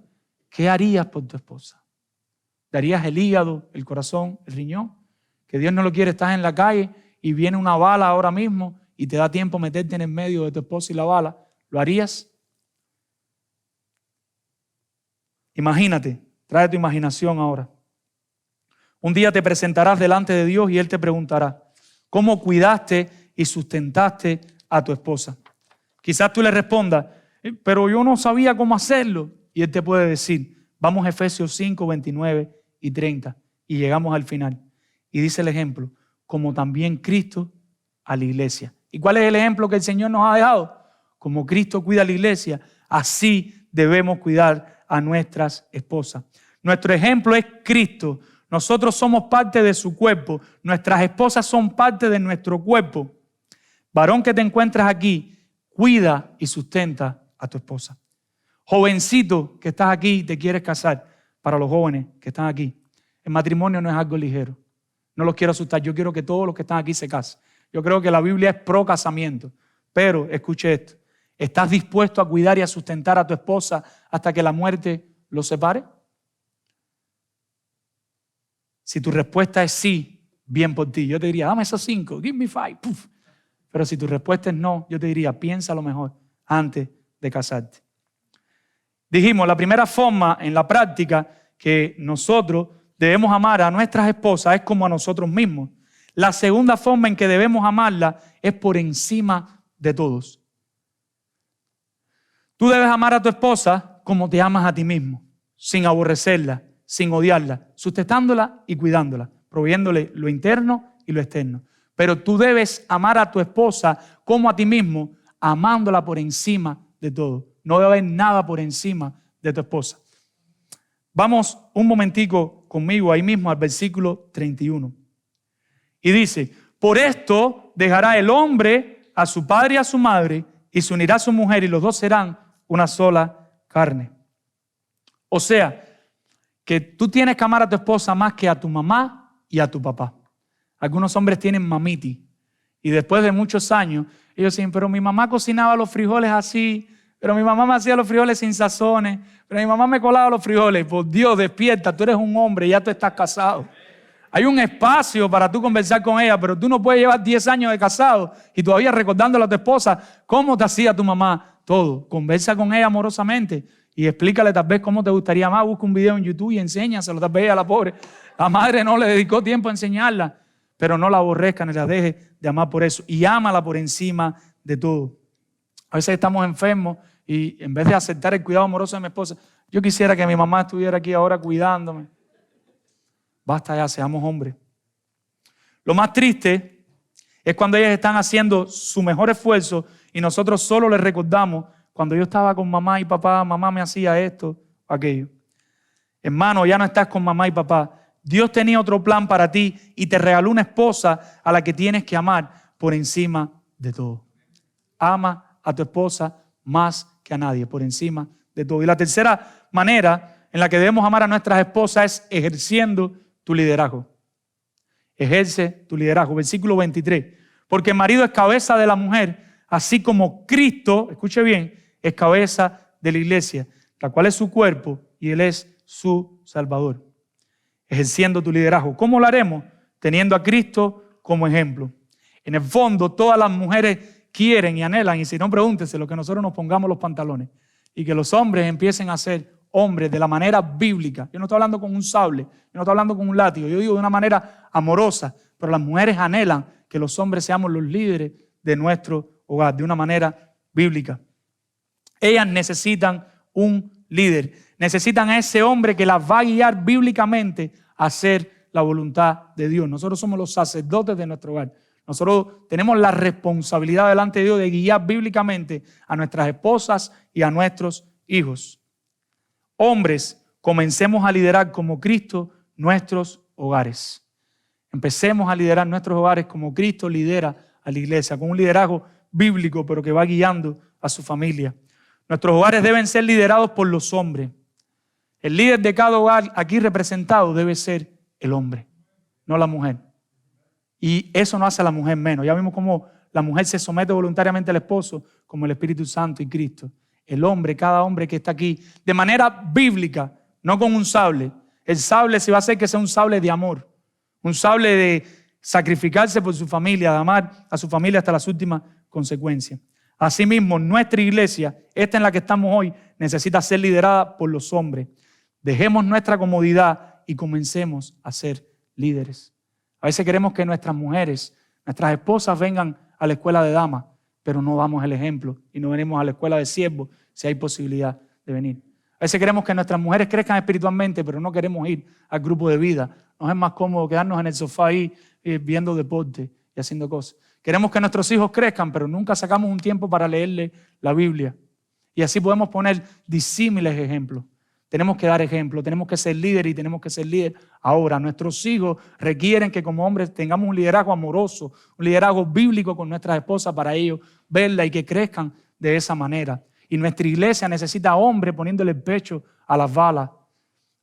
¿qué harías por tu esposa? ¿Darías el hígado, el corazón, el riñón? Que Dios no lo quiere, estás en la calle y viene una bala ahora mismo y te da tiempo meterte en el medio de tu esposa y la bala. ¿Lo harías? Imagínate, trae tu imaginación ahora. Un día te presentarás delante de Dios y Él te preguntará, ¿cómo cuidaste y sustentaste a tu esposa? Quizás tú le respondas, pero yo no sabía cómo hacerlo. Y Él te puede decir, vamos a Efesios 5, 29 y 30 y llegamos al final. Y dice el ejemplo, como también Cristo a la iglesia. ¿Y cuál es el ejemplo que el Señor nos ha dejado? Como Cristo cuida a la iglesia, así debemos cuidar a nuestras esposas. Nuestro ejemplo es Cristo. Nosotros somos parte de su cuerpo. Nuestras esposas son parte de nuestro cuerpo. Varón que te encuentras aquí, cuida y sustenta a tu esposa. Jovencito que estás aquí y te quieres casar, para los jóvenes que están aquí, el matrimonio no es algo ligero. No los quiero asustar, yo quiero que todos los que están aquí se casen. Yo creo que la Biblia es pro casamiento, pero escuche esto, ¿estás dispuesto a cuidar y a sustentar a tu esposa hasta que la muerte los separe? Si tu respuesta es sí, bien por ti. Yo te diría, dame esos 5, give me 5. Puf. Pero si tu respuesta es no, yo te diría, piénsalo mejor antes de casarte. Dijimos, la primera forma en la práctica que nosotros debemos amar a nuestras esposas es como a nosotros mismos. La segunda forma en que debemos amarla es por encima de todos. Tú debes amar a tu esposa como te amas a ti mismo, sin aborrecerla, sin odiarla, sustentándola y cuidándola, proveyéndole lo interno y lo externo. Pero tú debes amar a tu esposa como a ti mismo, amándola por encima de todo. No debe haber nada por encima de tu esposa. Vamos un momentico conmigo ahí mismo al versículo 31. Y dice, por esto dejará el hombre a su padre y a su madre y se unirá a su mujer y los dos serán una sola carne. O sea, que tú tienes que amar a tu esposa más que a tu mamá y a tu papá. Algunos hombres tienen mamiti y después de muchos años ellos dicen, pero mi mamá cocinaba los frijoles así, pero mi mamá me hacía los frijoles sin sazones, pero mi mamá me colaba los frijoles. Por Dios, despierta, tú eres un hombre y ya tú estás casado. Hay un espacio para tú conversar con ella, pero tú no puedes llevar 10 años de casado y todavía recordándole a tu esposa cómo te hacía tu mamá todo. Conversa con ella amorosamente y explícale tal vez cómo te gustaría más. Busca un video en YouTube y enséñaselo tal vez a la pobre. La madre no le dedicó tiempo a enseñarla, pero no la aborrezca ni la deje de amar por eso. Y ámala por encima de todo. A veces estamos enfermos y en vez de aceptar el cuidado amoroso de mi esposa, yo quisiera que mi mamá estuviera aquí ahora cuidándome. Basta ya, seamos hombres. Lo más triste es cuando ellas están haciendo su mejor esfuerzo y nosotros solo les recordamos cuando yo estaba con mamá y papá, mamá me hacía esto, aquello. Hermano, ya no estás con mamá y papá. Dios tenía otro plan para ti y te regaló una esposa a la que tienes que amar por encima de todo. Ama a tu esposa más que a nadie, por encima de todo. Y la tercera manera en la que debemos amar a nuestras esposas es ejerciendo tu liderazgo. Ejerce tu liderazgo. Versículo 23. Porque el marido es cabeza de la mujer, así como Cristo, escuche bien, es cabeza de la iglesia, la cual es su cuerpo y Él es su Salvador. Ejerciendo tu liderazgo. ¿Cómo lo haremos? Teniendo a Cristo como ejemplo. En el fondo, todas las mujeres quieren y anhelan, y si no, pregúntese, lo que nosotros nos pongamos los pantalones y que los hombres empiecen a ser hombres de la manera bíblica. Yo no estoy hablando con un sable, yo no estoy hablando con un látigo, yo digo de una manera amorosa, pero las mujeres anhelan que los hombres seamos los líderes de nuestro hogar, de una manera bíblica. Ellas necesitan un líder, necesitan a ese hombre que las va a guiar bíblicamente a hacer la voluntad de Dios. Nosotros somos los sacerdotes de nuestro hogar. Nosotros tenemos la responsabilidad delante de Dios de guiar bíblicamente a nuestras esposas y a nuestros hijos. Hombres, comencemos a liderar como Cristo nuestros hogares. Empecemos a liderar nuestros hogares como Cristo lidera a la iglesia, con un liderazgo bíblico, pero que va guiando a su familia. Nuestros hogares deben ser liderados por los hombres. El líder de cada hogar aquí representado debe ser el hombre, no la mujer. Y eso no hace a la mujer menos. Ya vimos cómo la mujer se somete voluntariamente al esposo como el Espíritu Santo y Cristo. El hombre, cada hombre que está aquí, de manera bíblica, no con un sable. El sable se va a hacer que sea un sable de amor, un sable de sacrificarse por su familia, de amar a su familia hasta las últimas consecuencias. Asimismo, nuestra iglesia, esta en la que estamos hoy, necesita ser liderada por los hombres. Dejemos nuestra comodidad y comencemos a ser líderes. A veces queremos que nuestras mujeres, nuestras esposas vengan a la escuela de damas, pero no damos el ejemplo y no venimos a la escuela de siervos si hay posibilidad de venir. A veces queremos que nuestras mujeres crezcan espiritualmente, pero no queremos ir al grupo de vida. Nos es más cómodo quedarnos en el sofá ahí viendo deporte y haciendo cosas. Queremos que nuestros hijos crezcan, pero nunca sacamos un tiempo para leerle la Biblia. Y así podemos poner disímiles ejemplos. Tenemos que dar ejemplo, tenemos que ser líderes y tenemos que ser líderes ahora. Nuestros hijos requieren que como hombres tengamos un liderazgo amoroso, un liderazgo bíblico con nuestras esposas para ellos verla y que crezcan de esa manera. Y nuestra iglesia necesita hombres poniéndole el pecho a las balas,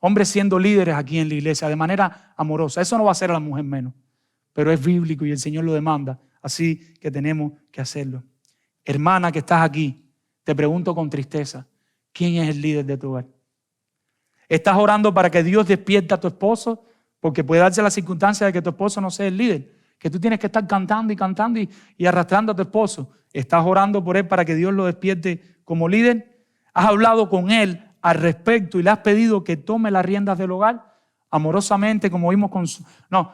hombres siendo líderes aquí en la iglesia de manera amorosa. Eso no va a hacer a la mujer menos, pero es bíblico y el Señor lo demanda, así que tenemos que hacerlo. Hermana que estás aquí, te pregunto con tristeza, ¿quién es el líder de tu hogar? ¿Estás orando para que Dios despierte a tu esposo? Porque puede darse la circunstancia de que tu esposo no sea el líder, que tú tienes que estar cantando y cantando y arrastrando a tu esposo. ¿Estás orando por él para que Dios lo despierte como líder? ¿Has hablado con él al respecto y le has pedido que tome las riendas del hogar? Amorosamente, como vimos con su... No,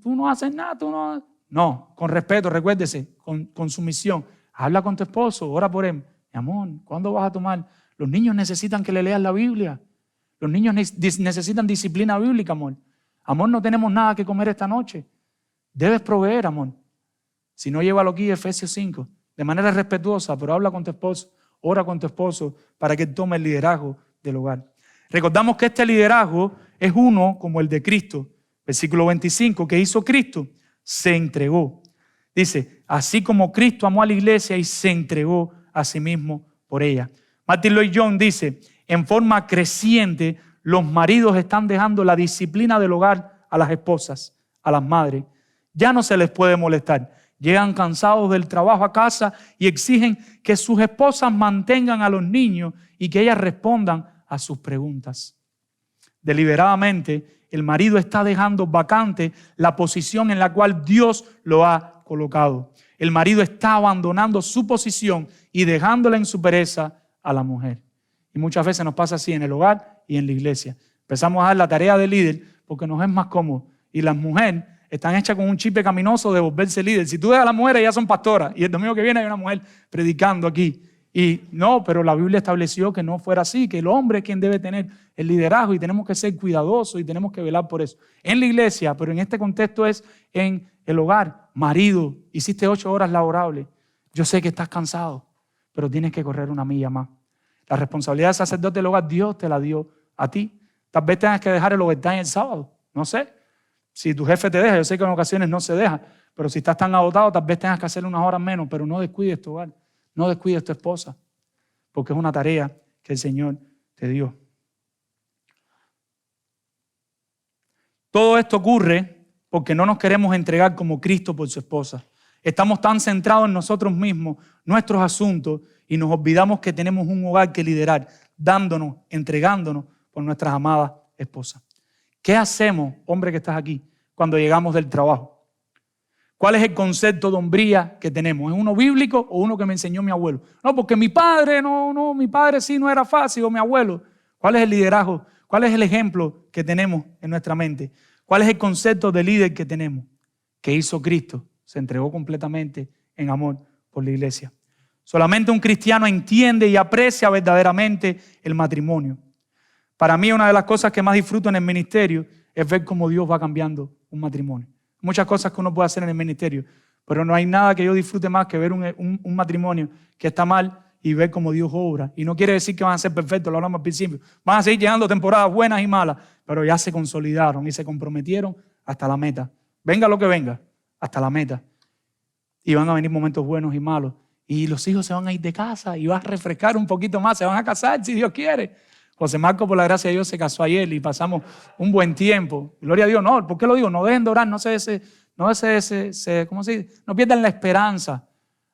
tú no haces nada, tú no... No, con respeto, recuérdese, con sumisión. Habla con tu esposo, ora por él. Mi amor, ¿cuándo vas a tomar? Los niños necesitan que le leas la Biblia. Los niños necesitan disciplina bíblica, amor. Amor, no tenemos nada que comer esta noche. Debes proveer, amor. Si no, llévalo aquí, Efesios 5, de manera respetuosa, pero habla con tu esposo, ora con tu esposo para que él tome el liderazgo del hogar. Recordamos que este liderazgo es uno como el de Cristo. Versículo 25, que hizo Cristo, se entregó. Dice, así como Cristo amó a la iglesia y se entregó a sí mismo por ella. Martin Lloyd-Jones dice, en forma creciente, los maridos están dejando la disciplina del hogar a las esposas, a las madres. Ya no se les puede molestar. Llegan cansados del trabajo a casa y exigen que sus esposas mantengan a los niños y que ellas respondan a sus preguntas. Deliberadamente, el marido está dejando vacante la posición en la cual Dios lo ha colocado. El marido está abandonando su posición y dejándola en su pereza a la mujer. Y muchas veces nos pasa así en el hogar y en la iglesia. Empezamos a dar la tarea de líder porque nos es más cómodo. Y las mujeres están hechas con un chip pecaminoso de volverse líder. Si tú dejas a las mujeres, ellas son pastoras. Y el domingo que viene hay una mujer predicando aquí. Y no, pero la Biblia estableció que no fuera así, que el hombre es quien debe tener el liderazgo y tenemos que ser cuidadosos y tenemos que velar por eso. En la iglesia, pero en este contexto es en el hogar. Marido, hiciste 8 horas laborables. Yo sé que estás cansado, pero tienes que correr una milla más. La responsabilidad de sacerdote del hogar, Dios te la dio a ti. Tal vez tengas que dejar el overtime el sábado, no sé. Si tu jefe te deja, yo sé que en ocasiones no se deja, pero si estás tan agotado, tal vez tengas que hacer unas horas menos, pero no descuides tu hogar, no descuides tu esposa, porque es una tarea que el Señor te dio. Todo esto ocurre porque no nos queremos entregar como Cristo por su esposa. Estamos tan centrados en nosotros mismos, nuestros asuntos, y nos olvidamos que tenemos un hogar que liderar, dándonos, entregándonos por nuestras amadas esposas. ¿Qué hacemos, hombre que estás aquí, cuando llegamos del trabajo? ¿Cuál es el concepto de hombría que tenemos? ¿Es uno bíblico o uno que me enseñó mi abuelo? No, porque mi padre, mi padre sí no era fácil, o mi abuelo. ¿Cuál es el liderazgo? ¿Cuál es el ejemplo que tenemos en nuestra mente? ¿Cuál es el concepto de líder que tenemos? Que hizo Cristo, se entregó completamente en amor por la iglesia. Solamente un cristiano entiende y aprecia verdaderamente el matrimonio. Para mí, una de las cosas que más disfruto en el ministerio es ver cómo Dios va cambiando un matrimonio. Muchas cosas que uno puede hacer en el ministerio, pero no hay nada que yo disfrute más que ver un matrimonio que está mal y ver cómo Dios obra. Y no quiere decir que van a ser perfectos, lo hablamos al principio. Van a seguir llegando temporadas buenas y malas, pero ya se consolidaron y se comprometieron hasta la meta. Venga lo que venga, hasta la meta. Y van a venir momentos buenos y malos. Y los hijos se van a ir de casa y vas a refrescar un poquito más, se van a casar si Dios quiere. José Marco, por la gracia de Dios, se casó ayer y pasamos un buen tiempo. Gloria a Dios, no, ¿por qué lo digo? No dejen de orar, no se ¿Cómo se dice? No pierdan la esperanza.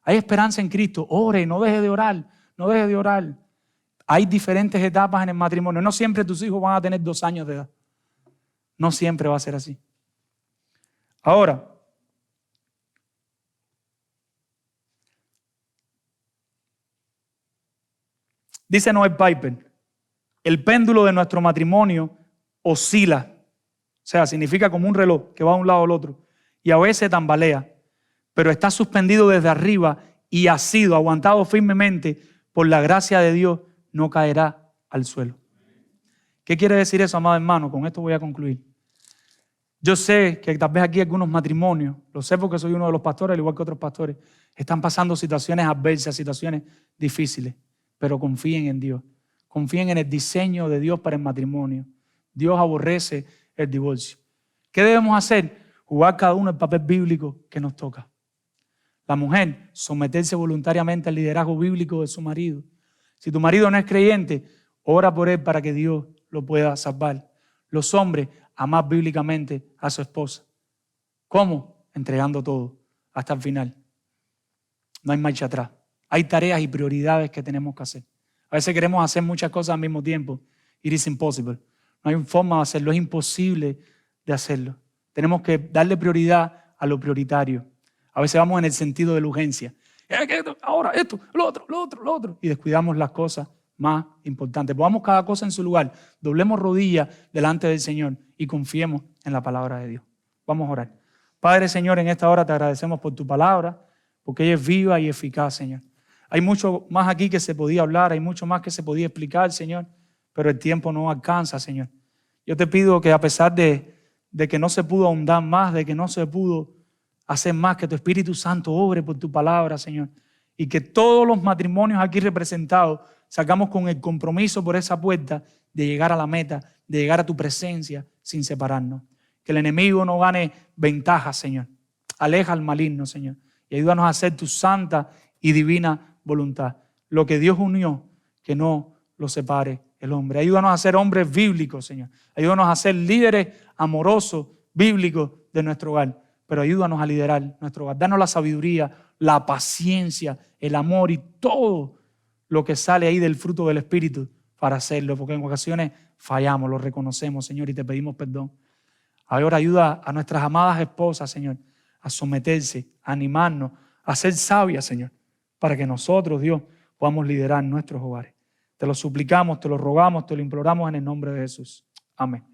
Hay esperanza en Cristo. Ore, no deje de orar, no deje de orar. Hay diferentes etapas en el matrimonio. No siempre tus hijos van a tener 2 años de edad. No siempre va a ser así. Ahora, dice Noel Piper, el péndulo de nuestro matrimonio oscila. O sea, significa como un reloj que va de un lado al otro. Y a veces tambalea, pero está suspendido desde arriba y ha sido aguantado firmemente por la gracia de Dios, no caerá al suelo. ¿Qué quiere decir eso, amado hermano? Con esto voy a concluir. Yo sé que tal vez aquí algunos matrimonios, lo sé porque soy uno de los pastores, al igual que otros pastores, están pasando situaciones adversas, situaciones difíciles, pero confíen en Dios. Confíen en el diseño de Dios para el matrimonio. Dios aborrece el divorcio. ¿Qué debemos hacer? Jugar cada uno el papel bíblico que nos toca. La mujer, someterse voluntariamente al liderazgo bíblico de su marido. Si tu marido no es creyente, ora por él para que Dios lo pueda salvar. Los hombres, amar bíblicamente a su esposa. ¿Cómo? Entregando todo hasta el final. No hay marcha atrás. Hay tareas y prioridades que tenemos que hacer. A veces queremos hacer muchas cosas al mismo tiempo. It is impossible. No hay forma de hacerlo. Es imposible de hacerlo. Tenemos que darle prioridad a lo prioritario. A veces vamos en el sentido de la urgencia. Ahora esto, lo otro. Y descuidamos las cosas más importantes. Pongamos cada cosa en su lugar. Doblemos rodillas delante del Señor y confiemos en la palabra de Dios. Vamos a orar. Padre, Señor, en esta hora te agradecemos por tu palabra, porque ella es viva y eficaz, Señor. Hay mucho más aquí que se podía hablar, hay mucho más que se podía explicar, Señor, pero el tiempo no alcanza, Señor. Yo te pido que a pesar de que no se pudo ahondar más, de que no se pudo hacer más, que tu Espíritu Santo obre por tu palabra, Señor, y que todos los matrimonios aquí representados sacamos con el compromiso por esa puerta de llegar a la meta, de llegar a tu presencia sin separarnos. Que el enemigo no gane ventaja, Señor. Aleja al maligno, Señor, y ayúdanos a hacer tu santa y divina voluntad. Lo que Dios unió, que no lo separe el hombre. Ayúdanos a ser hombres bíblicos, Señor. Ayúdanos a ser líderes amorosos, bíblicos de nuestro hogar. Pero ayúdanos a liderar nuestro hogar. Danos la sabiduría, la paciencia, el amor y todo lo que sale ahí del fruto del Espíritu para hacerlo. Porque en ocasiones fallamos, lo reconocemos, Señor, y te pedimos perdón. Ahora ayuda a nuestras amadas esposas, Señor, a someterse, a animarnos, a ser sabias, Señor, para que nosotros, Dios, podamos liderar nuestros hogares. Te lo suplicamos, te lo rogamos, te lo imploramos en el nombre de Jesús. Amén.